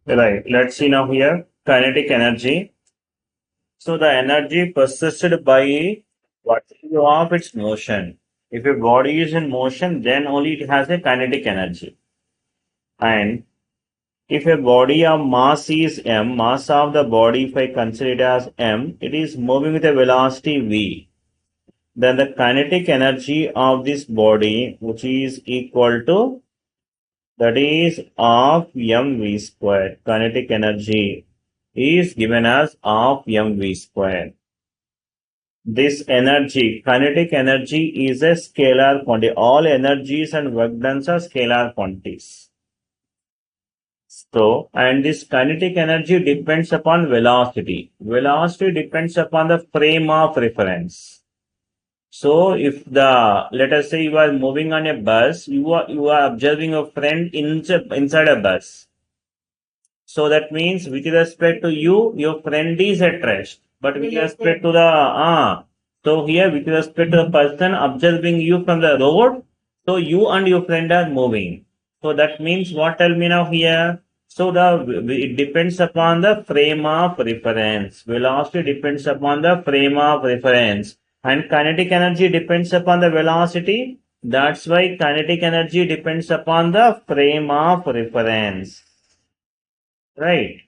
Right. Let's see now here. Kinetic energy. So the energy persisted by what of its motion. If a body is in motion, then only it has a kinetic energy. And if a body of mass is m, mass of the body, if I consider it as m, it is moving with a velocity v. Then the kinetic energy of this body, which is equal to, that is of mv square. Kinetic energy is given as of mv square. This energy, kinetic energy, is a scalar quantity. All energies and work done are scalar quantities. So, and this kinetic energy depends upon velocity. Velocity depends upon the frame of reference. So, if let us say you are moving on a bus, you are observing a friend inside a bus. So that means with respect to you, your friend is at rest. But with respect to so here with respect to the person observing you from the road, so you and your friend are moving. So that means what, tell me now here? So it depends upon the frame of reference. Velocity depends upon the frame of reference. And kinetic energy depends upon the velocity. That's why kinetic energy depends upon the frame of reference. Right.